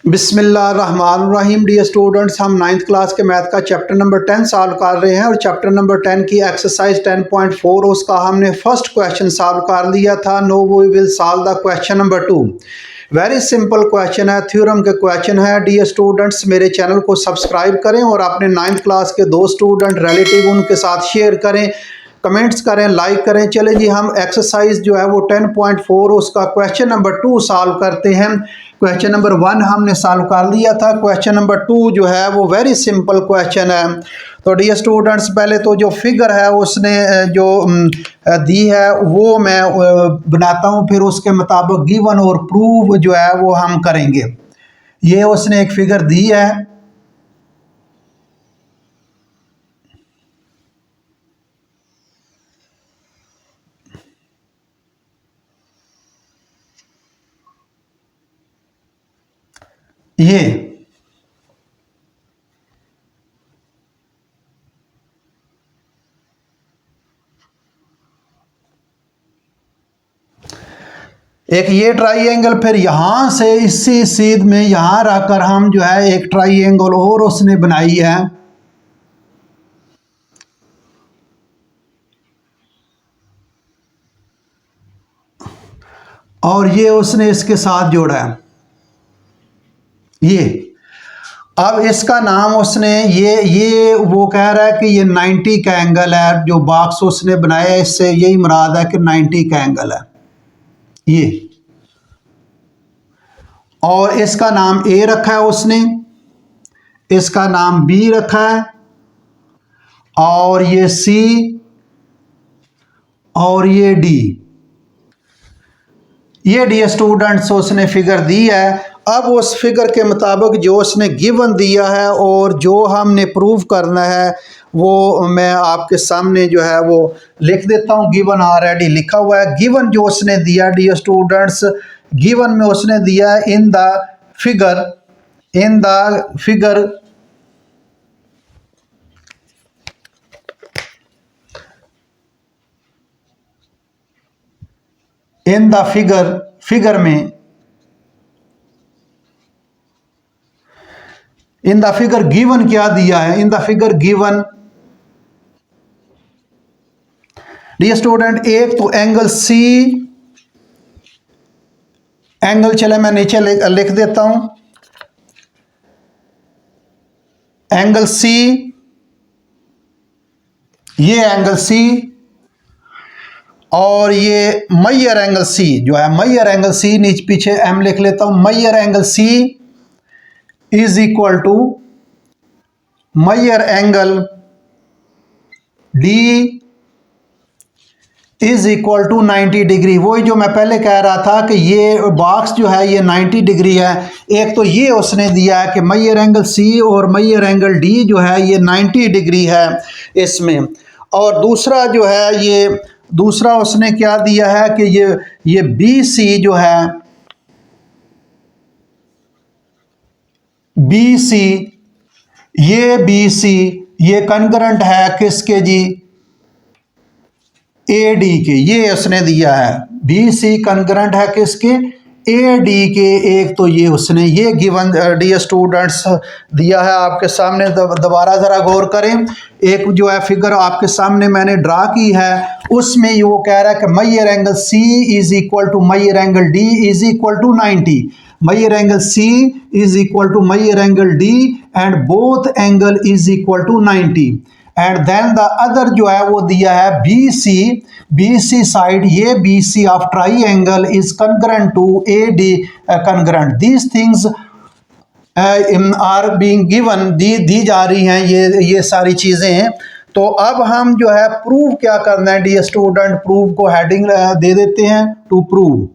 बिस्मिल्लाहिर्रहमानिर्रहीम। Dear students, हम ninth class के मैथ का चैप्टर नंबर 10 सॉल्व कर रहे हैं और चैप्टर नंबर 10 की एक्सरसाइज 10.4 उसका हमने फर्स्ट क्वेश्चन सॉल्व कर लिया था। Now we will solve the question number 2। Very simple question है, थ्योरम के क्वेश्चन है। डियर स्टूडेंट्स, मेरे चैनल को सब्सक्राइब करें और अपने नाइन्थ क्लास के दो स्टूडेंट रिलेटिव उनके साथ शेयर करें, कमेंट्स करें, लाइक करें। चले जी, हम एक्सरसाइज जो है वो 10.4 उसका क्वेश्चन नंबर 2 सॉल्व करते हैं। क्वेश्चन नंबर 1 हमने सॉल्व कर लिया था। क्वेश्चन नंबर 2 जो है वो वेरी सिंपल क्वेश्चन है। तो डियर स्टूडेंट्स, पहले तो जो फिगर है उसने जो दी है वो मैं बनाता हूँ, फिर उसके मुताबिक गिवन और प्रूव जो है वो हम करेंगे। ये उसने एक फिगर दी है, ये एक ये ट्राइएंगल, फिर यहां से इसी सीध में यहां रखकर हम जो है एक ट्राइएंगल और उसने बनाई है, और ये उसने इसके साथ जोड़ा है। ये अब इसका नाम उसने ये वो कह रहा है कि ये 90 का एंगल है। जो बॉक्स उसने बनाया है इससे यही मुराद है कि 90 का एंगल है ये। और इसका नाम ए रखा है उसने, इसका नाम बी रखा है, और ये सी, और ये डी। ये डी स्टूडेंट्स उसने फिगर दी है। अब उस फिगर के मुताबिक जो उसने गिवन दिया है और जो हमने प्रूव करना है वो मैं आपके सामने जो है वो लिख देता हूँ। गिवन ऑलरेडी लिखा हुआ है। गिवन जो उसने दिया डियर स्टूडेंट्स, गिवन में उसने दिया in the figure, in the figure in the figure, figure में इन द फिगर गिवन क्या दिया है, in the figure given dear student, एक तो एंगल सी, एंगल चले मैं नीचे लिख देता हूं, एंगल सी, ये एंगल सी, और ये मैयर एंगल सी जो है, मैयर एंगल सी नीचे पीछे एम लिख लेता हूं। Measure angle C is equal to measure angle D is equal to 90 degree. वही जो मैं पहले कह रहा था कि ये बॉक्स जो है ये 90 डिग्री है। एक तो ये उसने दिया है कि मैयर एंगल सी और मैयर एंगल डी जो है ये 90 डिग्री है इसमें। और दूसरा जो है ये दूसरा उसने क्या दिया है कि ये बी सी जो है, बी सी, ये बी सी ये कनकरेंट है किसके जी, ए डी के। ये उसने दिया है बी सी कनकरेंट है किसके, ए डी के। एक तो ये उसने ये गिवन डी स्टूडेंट्स दिया है आपके सामने। दोबारा जरा गौर करें, एक जो है फिगर आपके सामने मैंने ड्रा की है उसमें ये वो कह रहा है कि measure angle C is equal to measure angle D is equal to 90। Measure angle C is equal to measure angle D and both angle is equal to 90। And then the other जो है वो दिया है B C, B C side, ये B C of triangle is concurrent to A D concurrent. These things are being given, दी जा रही हैं ये सारी चीज़ें हैं। तो अब हम जो है प्रूव क्या करना है डी स्टूडेंट, प्रूव को हेडिंग दे देते हैं, टू प्रूव।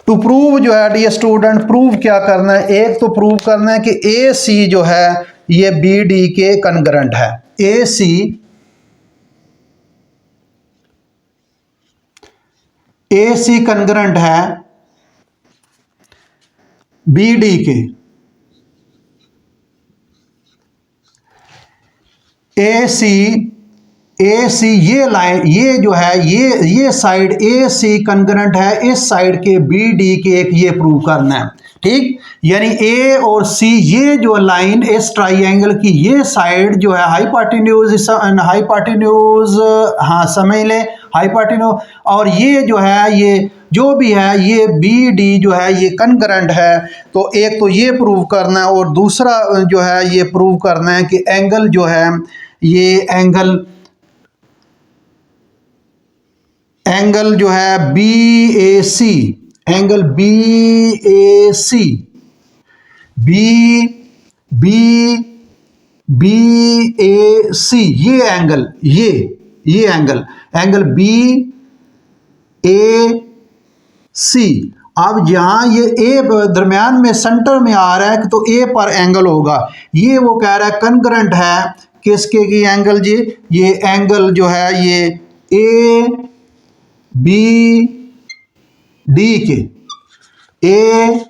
टू प्रूव जो है डी स्टूडेंट, प्रूव क्या करना है, एक तो प्रूव करना है कि ए सी जो है ये बी डी के कनकरेंट है। ए सी कनकरेंट है बी डी के। ए सी ये लाइन, ये जो है ये साइड ए सी कंकरेंट है इस साइड के बी डी के एक, ये प्रूव करना है। ठीक, यानी ए और सी ये जो लाइन इस ट्राइंगल की ये साइड जो है हाइपोटेन्यूज, हाँ समझ ले हाइपोटेन्यूज, और ये जो है ये जो भी है ये बी डी जो है ये कंकरेंट है। तो एक तो ये प्रूव करना है और दूसरा जो है ये प्रूव करना है कि एंगल जो है ये एंगल जो है बी ए सी, एंगल बी ए सी, बी बी बी ए सी, ये एंगल ये एंगल बी ए सी। अब यहाँ ये ए दरमियान में सेंटर में आ रहा है तो ए पर एंगल होगा। ये वो कह रहा है कंकरेंट है किसके की एंगल जी, ये एंगल जो है ये ए बी डी के, ए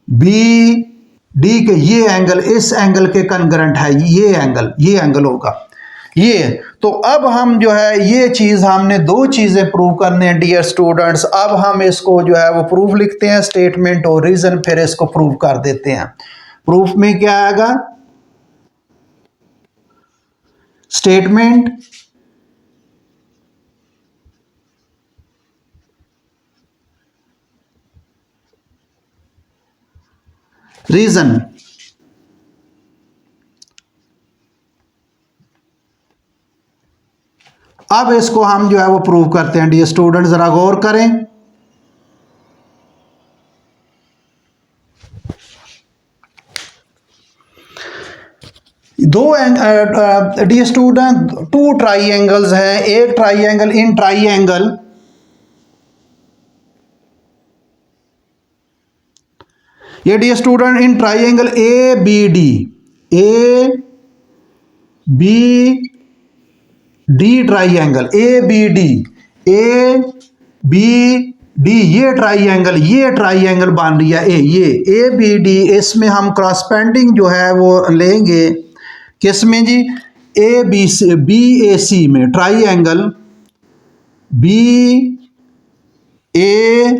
बी डी के ये एंगल इस एंगल के कंकरेंट है, ये एंगल होगा ये। तो अब हम जो है ये चीज हमने दो चीजें प्रूव करने हैं डियर स्टूडेंट्स। अब हम इसको जो है वो प्रूफ लिखते हैं, स्टेटमेंट और रीजन, फिर इसको प्रूव कर देते हैं। प्रूफ में क्या आएगा, स्टेटमेंट, रीजन। अब इसको हम जो है वो प्रूव करते हैं डियर स्टूडेंट, जरा गौर करें। दो डियर स्टूडेंट टू ट्राइंगल्स हैं, एक ट्राइंगल इन ट्राइंगल ये dear student in triangle A B D triangle A B D ये ट्राइंगल बन रही है ये ए बी डी। इसमें हम क्रॉसपेंडिंग जो है वो लेंगे किस में जी, ए बी सी बी ए सी में, ट्राइंगल बी ए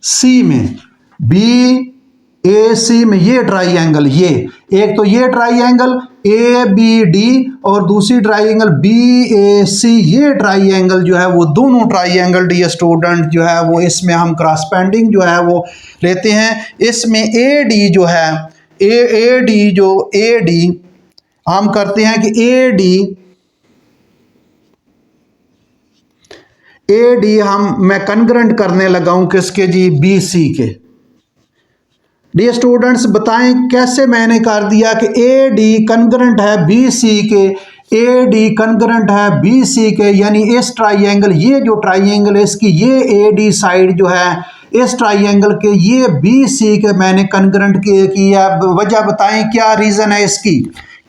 सी में, बी ए सी में ये ट्राइंगल, ये एक तो ये ट्राइंगल ए बी डी और दूसरी ट्राइंगल बी ए सी, ये ट्राइंगल जो है वो दोनों ट्राइंगल डियर स्टूडेंट जो है वो इसमें हम क्रॉसपेंडिंग जो है वो लेते हैं। इसमें ए डी जो है ए डी हम करते हैं कि ए डी मैं कंकरेंट करने लगा हूं किसके जी, बी सी के। डियर स्टूडेंट्स बताएं कैसे मैंने कर दिया कि ए डी कंकरेंट है बी सी के, ए डी कंकरेंट है बी सी के, यानी इस ट्राइंगल ये जो ट्राइंगल है इसकी ये ए डी साइड जो है इस ट्राइंगल के ये बी सी के मैंने कंकरेंट किया। वजह बताएं क्या रीज़न है इसकी,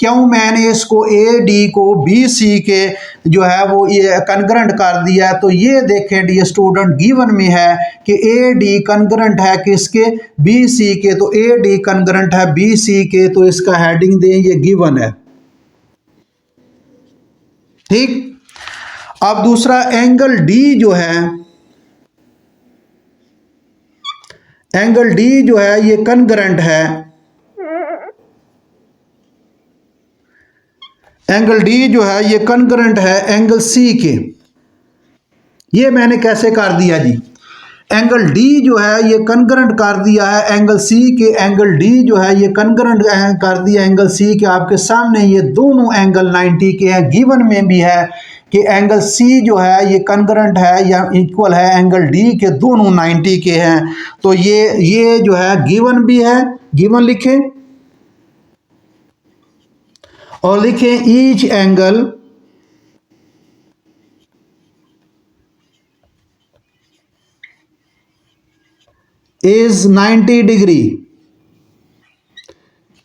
क्यों मैंने इसको ए डी को बी सी के जो है वो ये कंकरेंट कर दिया है। तो ये देखें डियर स्टूडेंट गिवन में है कि ए डी कंकरेंट है किसके, बी सी के, तो ए डी कंकरेंट है बी सी के, तो इसका हेडिंग दें ये गिवन है। ठीक, अब दूसरा एंगल डी जो है, एंगल डी जो है ये कंकरेंट है, एंगल डी जो है ये कंकरेंट है एंगल सी के। ये मैंने कैसे कर दिया जी, एंगल डी जो है ये कंकरेंट कर दिया है एंगल सी के, एंगल डी जो है ये कंकरेंट कर दिया एंगल सी के। आपके सामने ये दोनों एंगल 90 के हैं। गिवन में भी है कि एंगल सी जो है ये कंकरेंट है या इक्वल है एंगल डी के, दोनों 90 के हैं। तो ये जो है गिवन भी है, गिवन लिखें और लिखें each angle is 90 degree,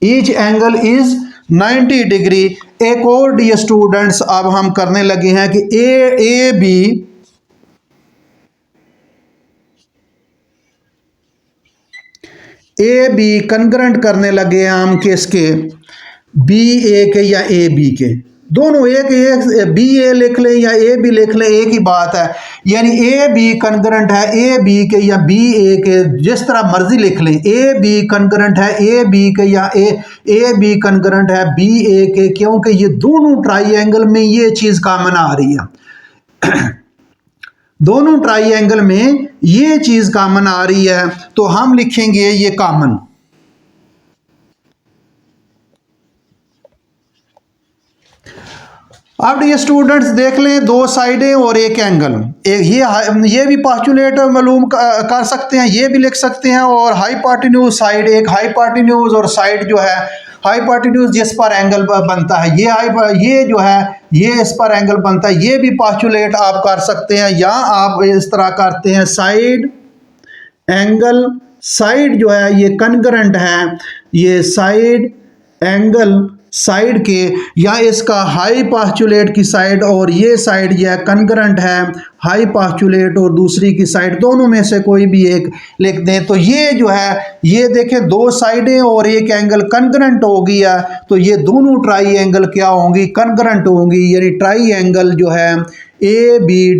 each angle is 90 degree. एक और डियर स्टूडेंट्स अब हम करने लगे हैं कि ए बी कंकरेंट करने लगे हैं हम किसके, बी ए के या ए बी के, दोनों एक बी ए लिख लें या ए बी लिख लें, एक ही बात है। यानी ए बी कनकरेंट है ए बी के या बी ए के, जिस तरह मर्जी लिख लें। ए बी कनकरेंट है ए बी के या ए बी कनकरेंट है बी ए के, क्योंकि ये दोनों ट्राइंगल में ये चीज़ कॉमन आ रही है। दोनों ट्राइंगल में ये चीज़ कॉमन आ रही है, तो हम लिखेंगे ये कॉमन। अब ये स्टूडेंट्स देख लें, दो साइडें और एक एंगल, ये भी पोस्टुलेट मालूम कर सकते हैं, ये भी लिख सकते हैं। और हाइपोटेन्यूज साइड, एक हाइपोटेन्यूज और साइड जो है, हाइपोटेन्यूज जिस पर एंगल बनता है, ये जो है ये इस पर एंगल बनता है, ये भी पोस्टुलेट आप कर सकते हैं। या आप इस तरह करते हैं, साइड एंगल, साइड जो है ये कनकरेंट है, ये साइड एंगल साइड के, या इसका हाई पोस्टुलेट की साइड और ये साइड यह कनकरेंट है हाई पोस्टुलेट और दूसरी की साइड, दोनों में से कोई भी एक लिख दें। तो ये जो है ये देखें, दो साइडें और एक एंगल कनकरेंट हो गया, तो ये दोनों ट्राई एंगल क्या होंगी, कनकरेंट होंगी। यानी ट्राई एंगल जो है ए बी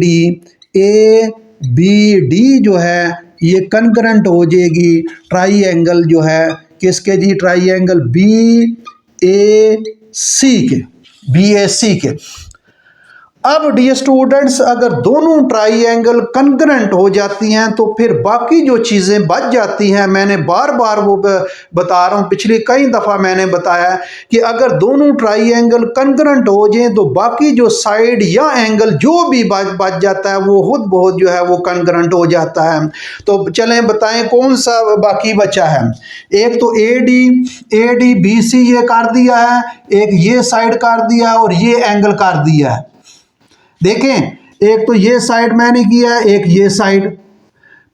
डी जो है ये कनकरेंट हो जाएगी ट्राई एंगल जो है किसके जी, ट्राई एंगल बी ए सी के। अब डियर स्टूडेंट्स, अगर दोनों ट्राइंगल कन्ग्रेंट हो जाती हैं तो फिर बाकी जो चीज़ें बच जाती हैं, मैंने बार बार वो बता रहा हूँ, पिछली कई दफ़ा मैंने बताया कि अगर दोनों ट्राइंगल कन्ग्रेंट हो जाएं तो बाकी जो साइड या एंगल जो भी बच जाता है वो खुद बहुत जो है वो कन्ग्रेंट हो जाता है। तो चलें बताएं कौन सा बाकी बचा है। एक तो ए डी बी सी ये कर दिया है, एक ये साइड कर दिया है और ये एंगल कर दिया है। देखें, एक तो ये साइड मैंने किया है, एक ये साइड,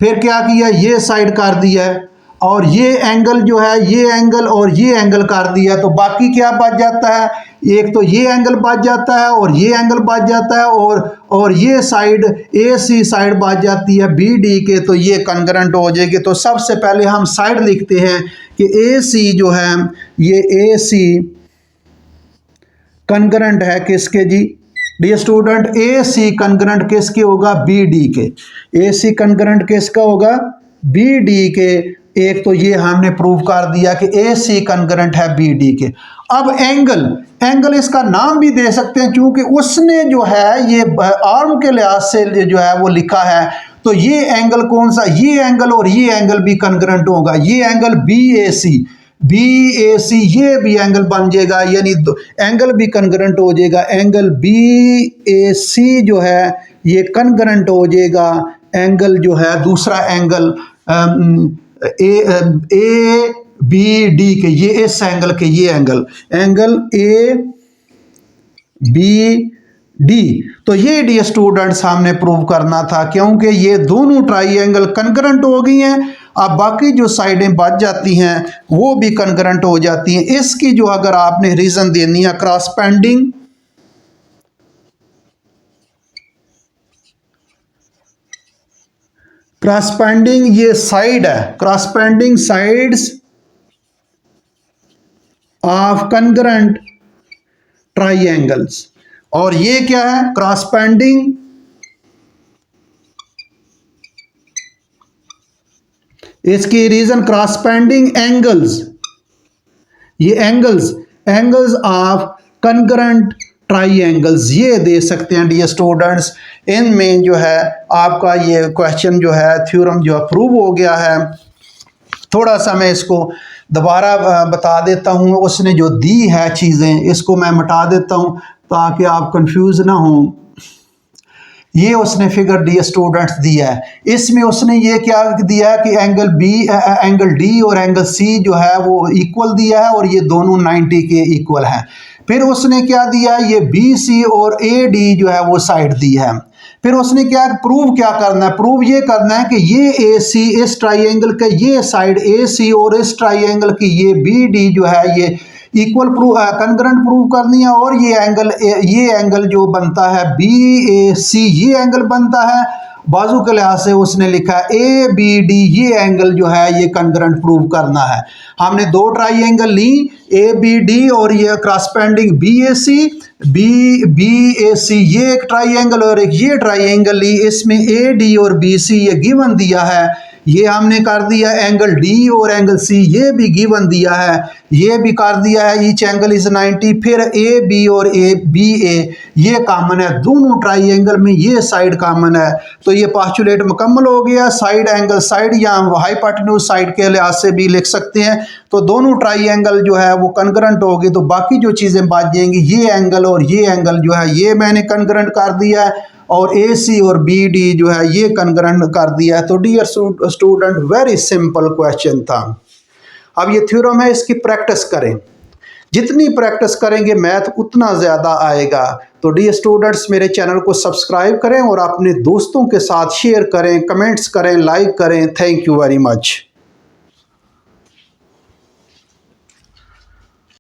फिर क्या किया, ये साइड कर दिया है, और ये एंगल जो है ये एंगल और ये एंगल कर दिया। तो बाकी क्या बच जाता है, एक तो ये एंगल बच जाता है और ये एंगल बच जाता है, और ये साइड ए सी साइड बच जाती है बी डी के, तो ये कन्ग्रेंट हो जाएगी। तो सबसे पहले हम साइड लिखते हैं कि ए सी जो है ये ए सी कन्ग्रेंट है किसके जी, डियर स्टूडेंट, ए सी कन्ग्रेंट किसके होगा, बी डी के। ए सी कन्ग्रेंट किसका होगा, बी डी के। एक तो ये हमने प्रूव कर दिया कि ए सी कन्ग्रेंट है बी डी के। अब एंगल इसका नाम भी दे सकते हैं, क्योंकि उसने जो है ये आर्म के लिहाज से जो है वो लिखा है। तो ये एंगल कौन सा, ये एंगल और ये एंगल भी कन्ग्रेंट होगा। ये एंगल बी ए सी ये भी एंगल बन जाएगा, यानी एंगल भी कन्ग्रेंट हो जाएगा। एंगल बी ए सी जो है ये कन्ग्रेंट हो जाएगा एंगल जो है दूसरा एंगल ए बी डी के, ये इस एंगल के, ये एंगल ए बी डी। तो ये डी स्टूडेंट्स हमने प्रूव करना था, क्योंकि ये दोनों ट्राइंगल कन्ग्रेंट हो गई हैं। अब बाकी जो साइडें बच जाती हैं वो भी कन्ग्रेंट हो जाती हैं। इसकी जो अगर आपने रीजन देनी है, क्रॉसपेंडिंग ये साइड है, क्रॉसपेंडिंग साइड्स ऑफ कन्ग्रेंट ट्राइंगल्स। और ये क्या है, क्रॉसपेंडिंग इसकी रीजन क्रॉसपेंडिंग एंगल्स, ये एंगल्स ऑफ कन्ग्रेंट ट्राइंगल्स ये दे सकते हैं डियर स्टूडेंट्स। इनमें जो है आपका ये क्वेश्चन जो है थ्योरम जो प्रूव हो गया है। थोड़ा सा मैं इसको दोबारा बता देता हूँ, उसने जो दी है चीज़ें इसको मैं मिटा देता हूँ ताकि आप कंफ्यूज ना हो। ये उसने फिगर डी स्टूडेंट्स दिया है, इसमें उसने ये क्या दिया है कि एंगल डी और एंगल सी जो है वो इक्वल दिया है और ये दोनों 90 के इक्वल हैं। फिर उसने क्या दिया है, ये बी सी और ए डी जो है वो साइड दी है। फिर उसने क्या प्रूव करना है, प्रूव ये करना है कि ये ए सी इस ट्राइंगल के ये साइड ए सी और इस ट्राइंगल की ये बी डी जो है ये इक्वल कन्ग्रेंट प्रूव करनी है। और ये एंगल जो बनता है बी ए सी ये एंगल बनता है, बाजू के लिहाज से उसने लिखा है ए बी डी, ये एंगल जो है ये कॉन्ग्रुएंट प्रूव करना है। हमने दो ट्राइंगल ली, ए बी डी और ये क्रॉसपेंडिंग बी ए सी, ये एक ट्राइंगल और एक ये ट्राइंगल ली, इसमें ए डी और बी सी ये गिवन दिया है। ये हमने कर दिया एंगल डी और एंगल सी ये भी गिवन दिया है, ये भी कर दिया है, ईच एंगल इज 90। फिर ए बी और ए बी ए ये कॉमन है, दोनों ट्राइंगल में ये साइड कॉमन है, तो ये पोस्टुलेट मुकम्मल हो गया। साइड एंगल साइड या हाइपोटेन्यूज साइड के लिहाज से भी लिख सकते हैं, तो दोनों ट्राइंगल जो है वो कॉन्ग्रुएंट होगी। तो बाकी जो चीज़ें बात जाएंगी, ये एंगल और ये एंगल जो है ये मैंने कॉन्ग्रुएंट कर दिया है, और ए सी और बी डी जो है ये कॉन्ग्रुएंट कर दिया है। तो dear student, very simple question था। अब ये थ्योरम है, इसकी प्रैक्टिस करें, जितनी प्रैक्टिस करेंगे मैथ उतना ज़्यादा आएगा। तो डियर स्टूडेंट्स, मेरे चैनल को सब्सक्राइब करें और अपने दोस्तों के साथ शेयर करें, कमेंट्स करें, लाइक करें। Thank you very much.